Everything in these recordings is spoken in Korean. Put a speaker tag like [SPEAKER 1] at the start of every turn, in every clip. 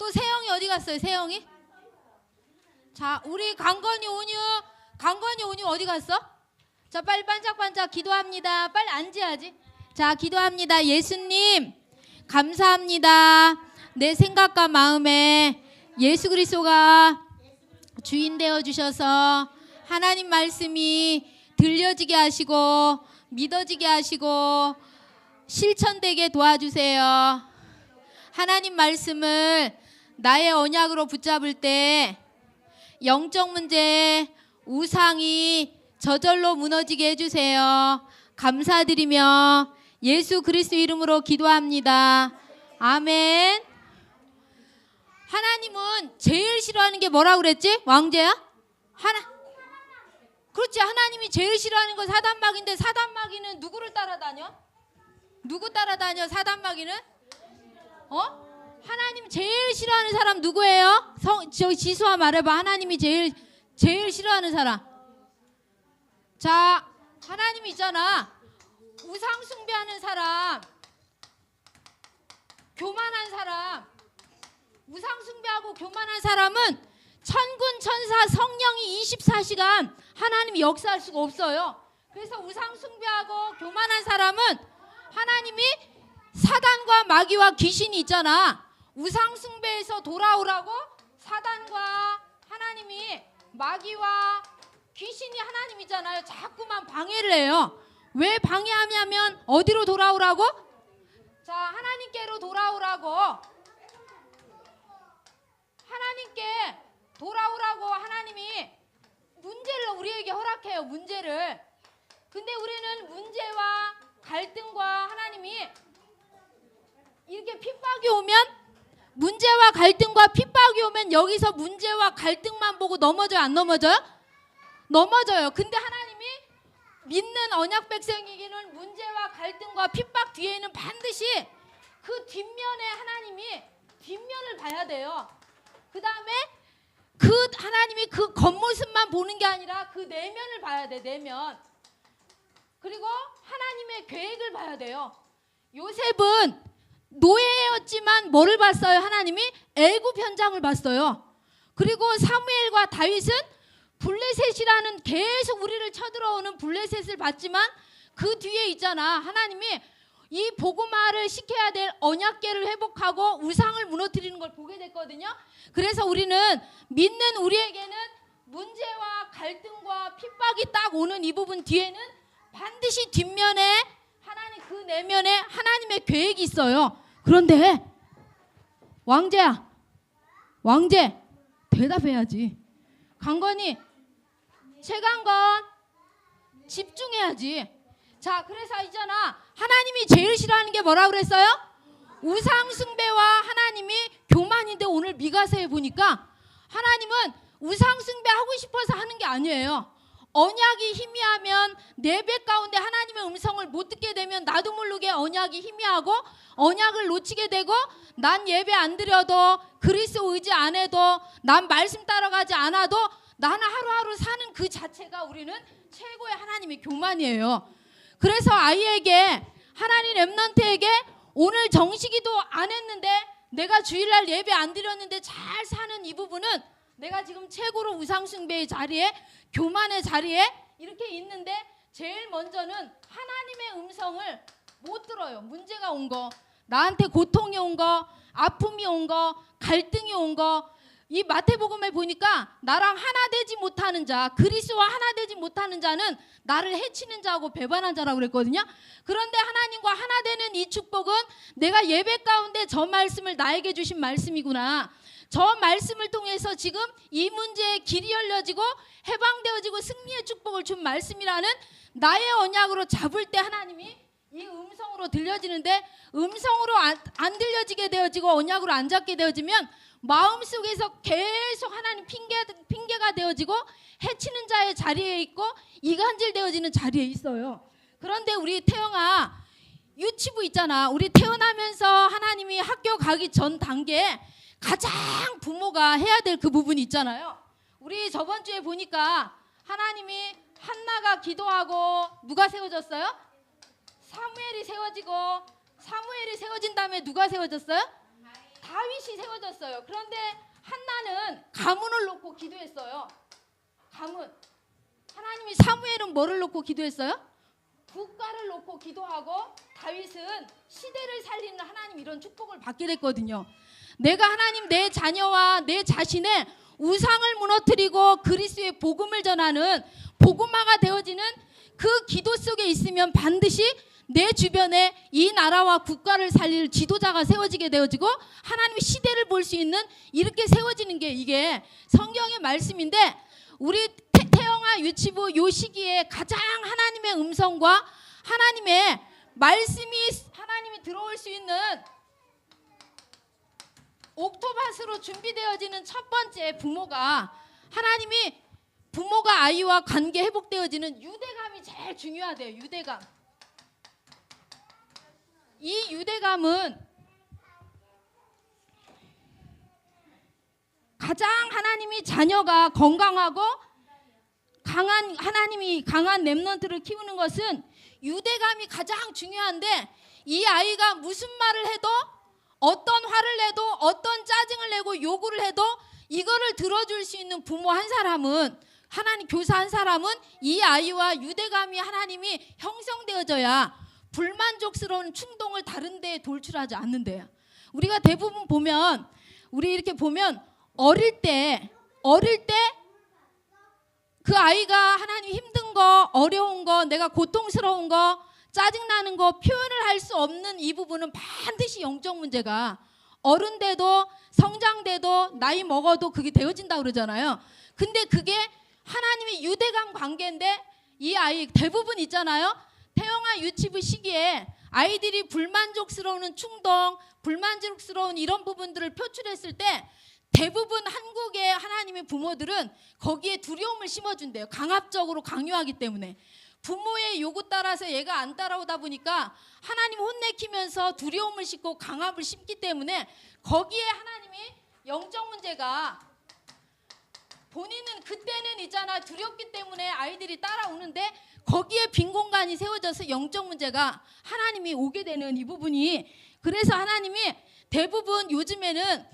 [SPEAKER 1] 또 세영이 어디 갔어요? 세영이? 자, 우리 강건이 온유 어디 갔어? 자, 빨리 반짝반짝 기도합니다. 빨리 앉아야지. 자, 기도합니다. 예수님 감사합니다. 내 생각과 마음에 예수 그리스도가 주인 되어 주셔서 하나님 말씀이 들려지게 하시고 믿어지게 하시고 실천되게 도와주세요. 하나님 말씀을 나의 언약으로 붙잡을 때 영적 문제, 우상이 저절로 무너지게 해주세요. 감사드리며 예수 그리스도 이름으로 기도합니다. 아멘. 하나님은 제일 싫어하는 게 뭐라고 그랬지? 왕재야? 그렇지. 하나님이 제일 싫어하는 건 사단마귀인데 사단마귀는 누구를 따라다녀? 누구 따라다녀? 사단마귀는? 하나님 제일 싫어하는 사람 누구예요? 저 지수아 말해봐. 하나님이 제일 싫어하는 사람. 자, 하나님이 있잖아. 우상 숭배하는 사람, 교만한 사람, 우상 숭배하고 교만한 사람은 천군 천사 성령이 24시간 하나님이 역사할 수가 없어요. 그래서 우상 숭배하고 교만한 사람은 하나님이 사단과 마귀와 귀신이 있잖아. 우상 숭배에서 돌아오라고 사단과 하나님이 마귀와 귀신이 하나님이잖아요. 자꾸만 방해를 해요. 왜 방해하냐면 어디로 돌아오라고? 자, 하나님께로 돌아오라고. 하나님께 돌아오라고 하나님이 문제를 우리에게 허락해요. 문제를. 근데 우리는 문제와 갈등과 하나님이 이렇게 핍박이 오면 문제와 갈등과 핍박이 오면 여기서 문제와 갈등만 보고 넘어져요? 안 넘어져요? 넘어져요. 근데 하나님이 믿는 언약 백성에게는 문제와 갈등과 핍박 뒤에는 반드시 그 뒷면에 하나님이 뒷면을 봐야 돼요. 그 다음에 그 하나님이 그 겉모습만 보는 게 아니라 그 내면을 봐야 돼. 내면. 그리고 하나님의 계획을 봐야 돼요. 요셉은 노예였지만 뭐를 봤어요? 하나님이 애굽 현장을 봤어요. 그리고 사무엘과 다윗은 블레셋이라는 계속 우리를 쳐들어오는 블레셋을 봤지만 그 뒤에 있잖아. 하나님이 이 복음화를 시켜야 될 언약궤를 회복하고 우상을 무너뜨리는 걸 보게 됐거든요. 그래서 우리는 믿는 우리에게는 문제와 갈등과 핍박이 딱 오는 이 부분 뒤에는 반드시 뒷면에 하나님 그 내면에 하나님의 계획이 있어요. 그런데 왕재야, 왕재 대답해야지. 강건이, 최강건 집중해야지. 자, 그래서 있잖아. 하나님이 제일 싫어하는 게 뭐라고 그랬어요? 우상 숭배와 하나님이 교만인데 오늘 미가서에 보니까 하나님은 우상 숭배하고 싶어서 하는 게 아니에요. 언약이 희미하면 내배 가운데 하나님의 음성을 못 듣게 되면 나도 모르게 언약이 희미하고 언약을 놓치게 되고 난 예배 안 드려도 그리스도 의지 안 해도 난 말씀 따라가지 않아도 나는 하루하루 사는 그 자체가 우리는 최고의 하나님의 교만이에요. 그래서 아이에게 하나님 렘넌트에게 오늘 정식기도 안 했는데 내가 주일날 예배 안 드렸는데 잘 사는 이 부분은 내가 지금 최고로 우상숭배의 자리에 교만의 자리에 이렇게 있는데 제일 먼저는 하나님의 음성을 못 들어요. 문제가 온 거, 나한테 고통이 온 거, 아픔이 온 거, 갈등이 온 거. 이 마태복음에 보니까 나랑 하나 되지 못하는 자, 그리스도와 하나 되지 못하는 자는 나를 해치는 자하고 배반한 자라고 그랬거든요. 그런데 하나님과 하나 되는 이 축복은 내가 예배 가운데 저 말씀을 나에게 주신 말씀이구나. 저 말씀을 통해서 지금 이 문제의 길이 열려지고 해방되어지고 승리의 축복을 준 말씀이라는 나의 언약으로 잡을 때 하나님이 이 음성으로 들려지는데 음성으로 안 들려지게 되어지고 언약으로 안 잡게 되어지면 마음속에서 계속 하나님 핑계가 되어지고 해치는 자의 자리에 있고 이간질 되어지는 자리에 있어요. 그런데 우리 태영아 유치부 있잖아. 우리 태어나면서 하나님이 학교 가기 전 단계에 가장 부모가 해야 될 그 부분이 있잖아요. 우리 저번 주에 보니까 하나님이 한나가 기도하고 누가 세워졌어요? 사무엘이 세워지고 사무엘이 세워진 다음에 누가 세워졌어요? 다윗이 세워졌어요. 그런데 한나는 가문을 놓고 기도했어요. 가문. 하나님이 사무엘은 뭐를 놓고 기도했어요? 국가를 놓고 기도하고 다윗은 시대를 살리는 하나님 이런 축복을 받게 됐거든요. 내가 하나님 내 자녀와 내 자신의 우상을 무너뜨리고 그리스도의 복음을 전하는 복음화가 되어지는 그 기도 속에 있으면 반드시 내 주변에 이 나라와 국가를 살릴 지도자가 세워지게 되어지고 하나님의 시대를 볼 수 있는 이렇게 세워지는 게 이게 성경의 말씀인데 우리 태영아 유치부 요 시기에 가장 하나님의 음성과 하나님의 말씀이 하나님이 들어올 수 있는 옥토밭으로 준비되어지는 첫 번째 부모가 하나님이 부모가 아이와 관계 회복되어지는 유대감이 제일 중요하대요. 유대감. 이 유대감은 가장 하나님이 자녀가 건강하고 강한 하나님이 강한 렘넌트를 키우는 것은 유대감이 가장 중요한데 이 아이가 무슨 말을 해도 어떤 화를 내도 어떤 짜증을 내고 요구를 해도 이거를 들어줄 수 있는 부모 한 사람은 하나님 교사 한 사람은 이 아이와 유대감이 하나님이 형성되어져야 불만족스러운 충동을 다른 데에 돌출하지 않는데요. 우리가 대부분 보면 우리 이렇게 보면 어릴 때 그 아이가 하나님 힘든 거 어려운 거 내가 고통스러운 거 짜증나는 거 표현을 할 수 없는 이 부분은 반드시 영적 문제가 어른 돼도 성장돼도 나이 먹어도 그게 되어진다고 그러잖아요. 근데 그게 하나님의 유대감 관계인데 이 아이 대부분 있잖아요. 태영아 유치부 시기에 아이들이 불만족스러운 충동, 불만족스러운 이런 부분들을 표출했을 때 대부분 한국의 하나님의 부모들은 거기에 두려움을 심어준대요. 강압적으로 강요하기 때문에. 부모의 요구 따라서 얘가 안 따라오다 보니까 하나님 혼내키면서 두려움을 심고 강압을 심기 때문에 거기에 하나님이 영적 문제가 본인은 그때는 있잖아 두렵기 때문에 아이들이 따라오는데 거기에 빈 공간이 세워져서 영적 문제가 하나님이 오게 되는 이 부분이 그래서 하나님이 대부분 요즘에는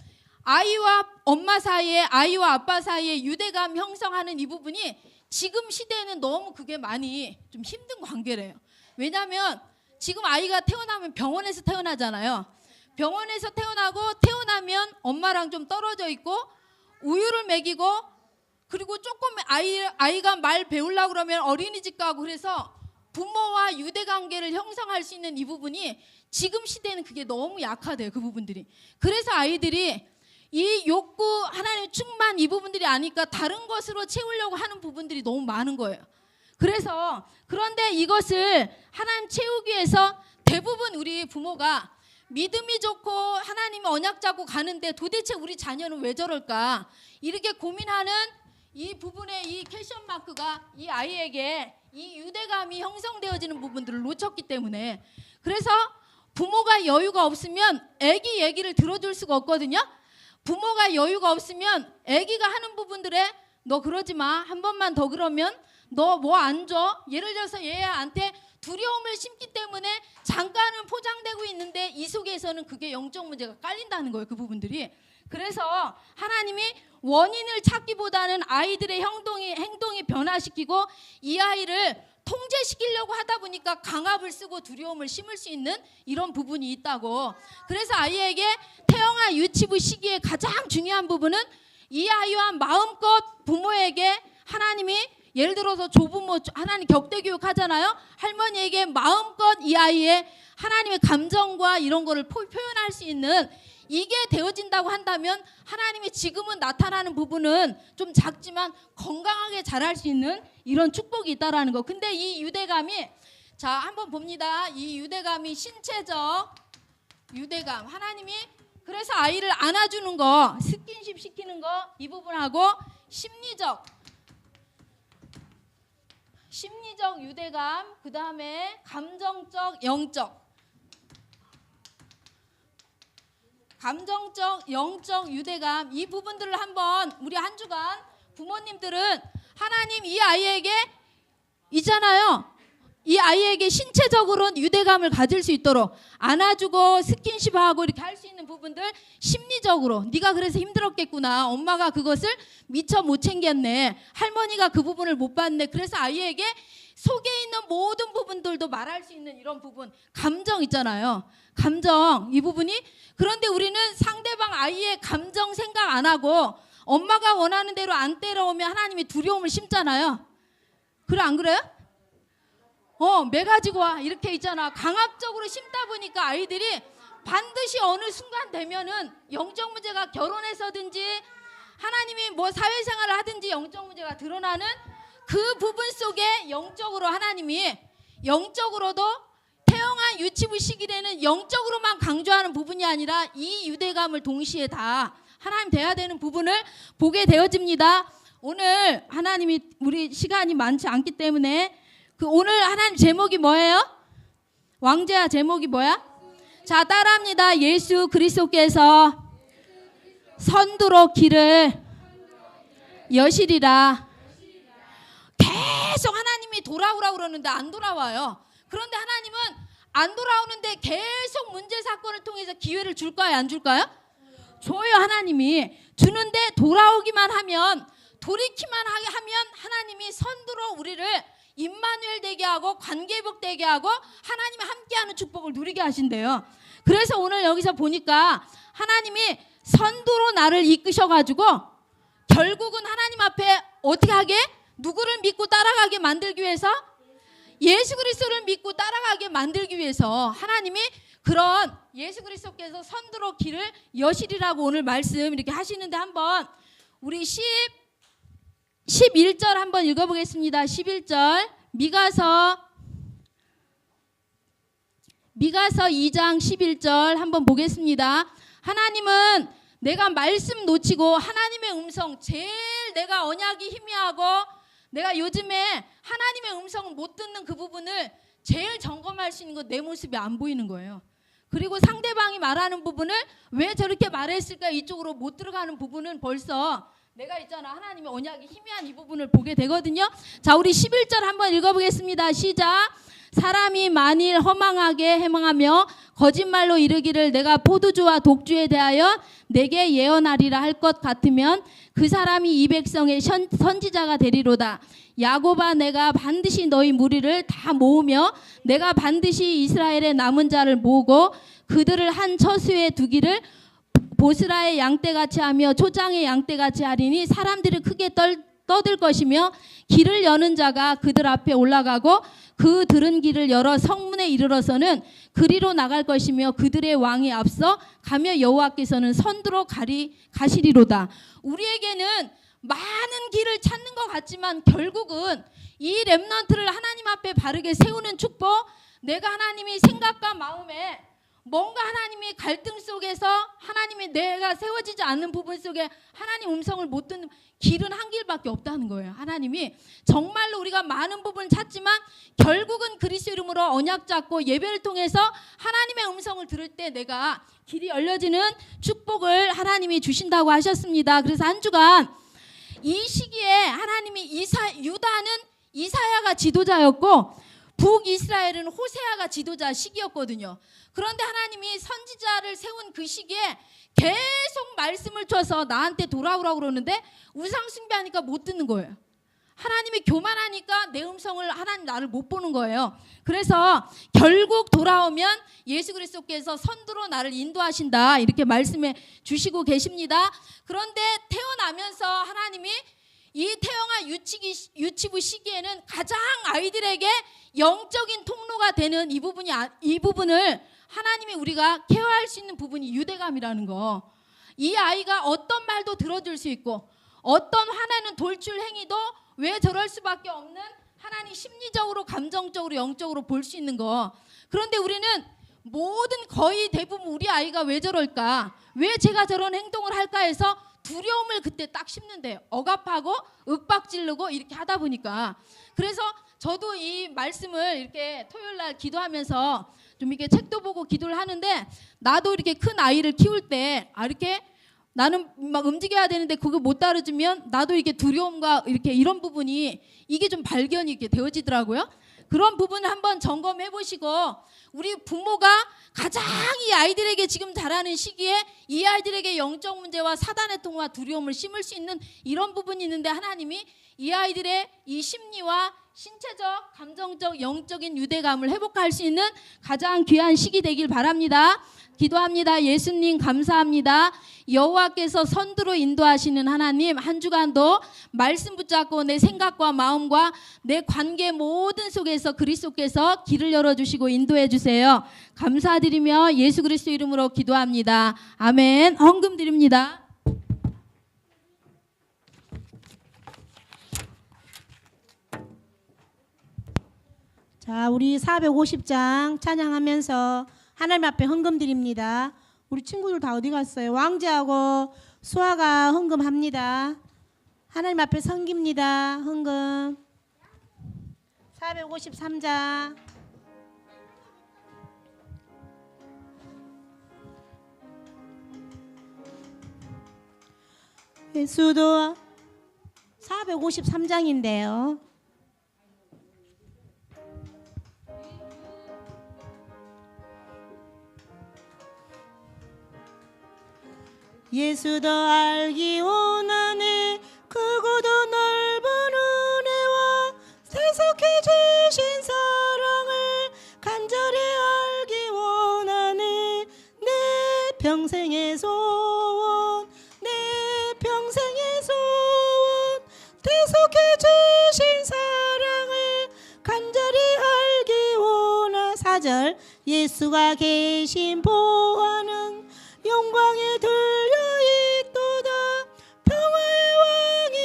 [SPEAKER 1] 아이와 엄마 사이에 아이와 아빠 사이에 유대감 형성하는 이 부분이 지금 시대에는 너무 그게 많이 좀 힘든 관계래요. 왜냐하면 지금 아이가 태어나면 병원에서 태어나잖아요. 병원에서 태어나면 엄마랑 좀 떨어져 있고 우유를 먹이고 그리고 조금 아이가 말 배우려고 그러면 어린이집 가고 그래서 부모와 유대관계를 형성할 수 있는 이 부분이 지금 시대에는 그게 너무 약하대요. 그 부분들이. 그래서 아이들이 이 욕구 하나님의 충만 이 부분들이 아니까 다른 것으로 채우려고 하는 부분들이 너무 많은 거예요. 그래서 그런데 이것을 하나님 채우기 위해서 대부분 우리 부모가 믿음이 좋고 하나님의 언약 잡고 가는데 도대체 우리 자녀는 왜 저럴까 이렇게 고민하는 이 부분에 이 캐션 마크가 이 아이에게 이 유대감이 형성되어지는 부분들을 놓쳤기 때문에 그래서 부모가 여유가 없으면 아기 얘기를 들어줄 수가 없거든요. 부모가 여유가 없으면 아기가 하는 부분들에 너 그러지 마. 한 번만 더 그러면 너 뭐 안 줘. 예를 들어서 얘한테 두려움을 심기 때문에 잠깐은 포장되고 있는데 이 속에서는 그게 영적 문제가 깔린다는 거예요. 그 부분들이. 그래서 하나님이 원인을 찾기보다는 아이들의 행동이 변화시키고 이 아이를 통제시키려고 하다 보니까 강압을 쓰고 두려움을 심을 수 있는 이런 부분이 있다고. 그래서 아이에게 태영아 유치부 시기에 가장 중요한 부분은 이 아이와 마음껏 부모에게 하나님이 예를 들어서 조부모 하나님 격대교육 하잖아요. 할머니에게 마음껏 이 아이의 하나님의 감정과 이런 거를 표현할 수 있는 이게 되어진다고 한다면 하나님이 지금은 나타나는 부분은 좀 작지만 건강하게 자랄 수 있는 이런 축복이 있다라는 거. 근데 이 유대감이 자 한번 봅니다. 이 유대감이 신체적 유대감 하나님이 그래서 아이를 안아주는 거 스킨십 시키는 거 이 부분하고 심리적 유대감 그 다음에 감정적 영적 유대감 이 부분들을 한번 우리 한 주간 부모님들은 하나님 이 아이에게 있잖아요. 이 아이에게 신체적으로는 유대감을 가질 수 있도록 안아주고 스킨십하고 이렇게 할 수 있는 부분들, 심리적으로 네가 그래서 힘들었겠구나, 엄마가 그것을 미처 못 챙겼네, 할머니가 그 부분을 못 봤네, 그래서 아이에게 속에 있는 모든 부분들도 말할 수 있는 이런 부분, 감정 있잖아요. 감정, 이 부분이. 그런데 우리는 상대방 아이의 감정 생각 안 하고 엄마가 원하는 대로 안 때려오면 하나님이 두려움을 심잖아요. 그래 안 그래요? 매 가지고 와 이렇게 있잖아. 강압적으로 심다 보니까 아이들이 반드시 어느 순간 되면은 영적 문제가, 결혼해서든지 하나님이 뭐 사회생활을 하든지 영적 문제가 드러나는 그 부분 속에 영적으로 하나님이, 영적으로도 태영한 유치부 시기에는 영적으로만 강조하는 부분이 아니라 이 유대감을 동시에 다 하나님 돼야 되는 부분을 보게 되어집니다. 오늘 하나님이, 우리 시간이 많지 않기 때문에 오늘 하나님 제목이 뭐예요? 왕제야, 제목이 뭐야? 자, 따라합니다. 예수 그리스도께서 선두로 길을 여시리라. 계속 하나님이 돌아오라고 그러는데 안 돌아와요. 그런데 하나님은 안 돌아오는데 계속 문제 사건을 통해서 기회를 줄까요, 안 줄까요? 줘요. 하나님이 주는데 돌아오기만 하면, 돌이키만 하면 하나님이 선두로 우리를 임마누엘 되게 하고 관계복 되게 하고 하나님이 함께하는 축복을 누리게 하신대요. 그래서 오늘 여기서 보니까 하나님이 선두로 나를 이끄셔가지고 결국은 하나님 앞에 어떻게 하게? 누구를 믿고 따라가게 만들기 위해서? 예수 그리스도를 믿고 따라가게 만들기 위해서 하나님이 그런 예수 그리스도께서 선두로 길을 여시리라고 오늘 말씀 이렇게 하시는데, 한번 우리 11절 한번 읽어보겠습니다. 11절 미가서 2장 11절 한번 보겠습니다. 하나님은 내가 말씀 놓치고 하나님의 음성, 제일 내가 언약이 희미하고 내가 요즘에 하나님의 음성을 못 듣는 그 부분을 제일 점검할 수 있는 건 내 모습이 안 보이는 거예요. 그리고 상대방이 말하는 부분을 왜 저렇게 말했을까, 이쪽으로 못 들어가는 부분은 벌써 내가 있잖아, 하나님의 언약이 희미한 이 부분을 보게 되거든요. 자, 우리 11절 한번 읽어보겠습니다. 시작. 사람이 만일 허망하게 해망하며 거짓말로 이르기를 내가 포도주와 독주에 대하여 내게 예언하리라 할 것 같으면 그 사람이 이 백성의 선지자가 되리로다. 야곱아, 내가 반드시 너희 무리를 다 모으며 내가 반드시 이스라엘의 남은 자를 모으고 그들을 한 처수에 두기를 보스라의 양떼같이 하며 초장의 양떼같이 하리니 사람들이 크게 떠들 것이며 길을 여는 자가 그들 앞에 올라가고 그 들은 길을 열어 성문에 이르러서는 그리로 나갈 것이며 그들의 왕이 앞서 가며 여호와께서는 선두로 가시리로다. 우리에게는 많은 길을 찾는 것 같지만 결국은 이 렘넌트를 하나님 앞에 바르게 세우는 축복, 내가 하나님이 생각과 마음에 뭔가 하나님이 갈등 속에서 하나님이 내가 세워지지 않는 부분 속에 하나님 음성을 못 듣는 길은 한 길밖에 없다는 거예요. 하나님이 정말로 우리가 많은 부분을 찾지만 결국은 그리스도 이름으로 언약 잡고 예배를 통해서 하나님의 음성을 들을 때 내가 길이 열려지는 축복을 하나님이 주신다고 하셨습니다. 그래서 한 주간 이 시기에 하나님이 유다는 이사야가 지도자였고 북이스라엘은 호세아가 지도자 시기였거든요. 그런데 하나님이 선지자를 세운 그 시기에 계속 말씀을 줘서 나한테 돌아오라고 그러는데 우상 숭배하니까 못 듣는 거예요. 하나님이 교만하니까 내 음성을 하나님 나를 못 보는 거예요. 그래서 결국 돌아오면 예수 그리스도께서 선두로 나를 인도하신다, 이렇게 말씀해 주시고 계십니다. 그런데 태어나면서 하나님이 이 태영아 유치부 시기에는 가장 아이들에게 영적인 통로가 되는 이 부분을 하나님이 우리가 케어할 수 있는 부분이 유대감이라는 거. 이 아이가 어떤 말도 들어줄 수 있고 어떤 화나는 돌출 행위도 왜 저럴 수밖에 없는 하나님 심리적으로, 감정적으로, 영적으로 볼 수 있는 거. 그런데 우리는 거의 대부분 우리 아이가 왜 저럴까, 왜 제가 저런 행동을 할까 해서 두려움을 그때 딱 심는데요. 억압하고 윽박지르고 이렇게 하다 보니까. 그래서 저도 이 말씀을 이렇게 토요일날 기도하면서 좀 이렇게 책도 보고 기도를 하는데, 나도 이렇게 큰 아이를 키울 때 이렇게 나는 막 움직여야 되는데 그거 못 따라주면 나도 이렇게 두려움과 이렇게 이런 부분이 이게 좀 발견이 이렇게 되어지더라고요. 그런 부분을 한번 점검해 보시고 우리 부모가 가장 이 아이들에게 지금 자라는 시기에 이 아이들에게 영적 문제와 사단의 통과 두려움을 심을 수 있는 이런 부분이 있는데 하나님이 이 아이들의 이 심리와 신체적, 감정적, 영적인 유대감을 회복할 수 있는 가장 귀한 시기 되길 바랍니다. 기도합니다. 예수님 감사합니다. 여호와께서 선두로 인도하시는 하나님, 한 주간도 말씀 붙잡고 내 생각과 마음과 내 관계 모든 속에서 그리스도께서 길을 열어주시고 인도해 주세요. 감사드리며 예수 그리스도 이름으로 기도합니다. 아멘. 헌금 드립니다.
[SPEAKER 2] 자, 우리 450장 찬양하면서 하나님 앞에 헌금 드립니다. 우리 친구들 다 어디 갔어요? 왕재하고 수아가 헌금합니다. 하나님 앞에 섬깁니다. 헌금 453장. 예수도 453장인데요. 예수도 알기 원하네 크고도 넓은 은혜와 세속해 주신 사랑을 간절히 알기 원하네 내 평생의 소원 내 평생의 소원 대속해 주신 사랑을 간절히 알기 원하 4절 예수가 계신 보화는 영광에 들려있도다 평화의 왕이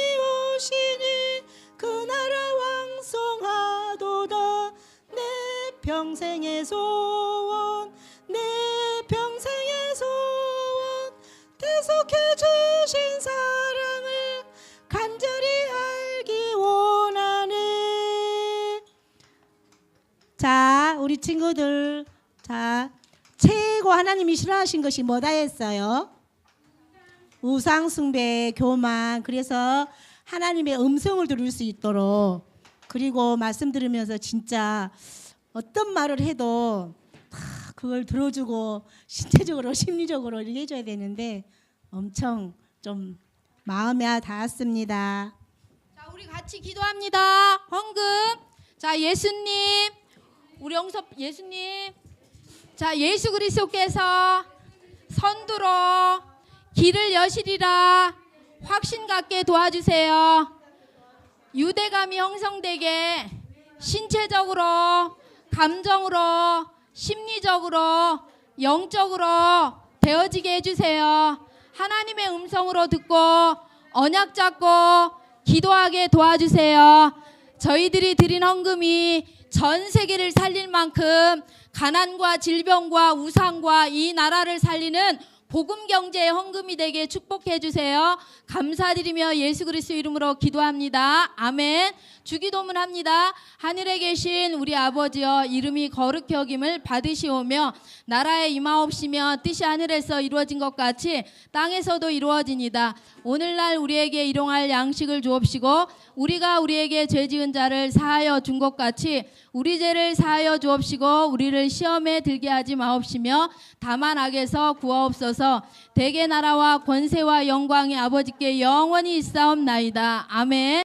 [SPEAKER 2] 오시니 그 나라 왕성하도다 내 평생의 소원 내 평생의 소원 대속해 주신 사랑을 간절히 알기 원하네. 자, 우리 친구들, 자, 최고 하나님이 싫어하신 것이 뭐다 했어요? 우상숭배, 교만. 그래서 하나님의 음성을 들을 수 있도록, 그리고 말씀 들으면서 진짜 어떤 말을 해도 다 그걸 들어주고 신체적으로 심리적으로 이렇게 해줘야 되는데 엄청 좀 마음에 닿았습니다.
[SPEAKER 1] 자, 우리 같이 기도합니다. 헌금. 자, 예수님, 우리 영섭 예수님. 자, 예수 그리스도께서 선두로 길을 여시리라 확신 갖게 도와주세요. 유대감이 형성되게 신체적으로, 감정으로, 심리적으로, 영적으로 되어지게 해주세요. 하나님의 음성으로 듣고 언약 잡고 기도하게 도와주세요. 저희들이 드린 헌금이 전 세계를 살릴 만큼 가난과 질병과 우상과 이 나라를 살리는 복음 경제의 헌금이 되게 축복해 주세요. 감사드리며 예수 그리스도 이름으로 기도합니다. 아멘. 주기도문 합니다. 하늘에 계신 우리 아버지여 이름이 거룩히 여김을 받으시오며 나라에 임하옵시며 뜻이 하늘에서 이루어진 것 같이 땅에서도 이루어지니다. 오늘날 우리에게 일용할 양식을 주옵시고 우리가 우리에게 죄 지은 자를 사하여 준 것 같이 우리 죄를 사하여 주옵시고 우리를 시험에 들게 하지 마옵시며 다만 악에서 구하옵소서. 대개 나라와 권세와 영광이 아버지께 영원히 있사옵나이다. 아멘.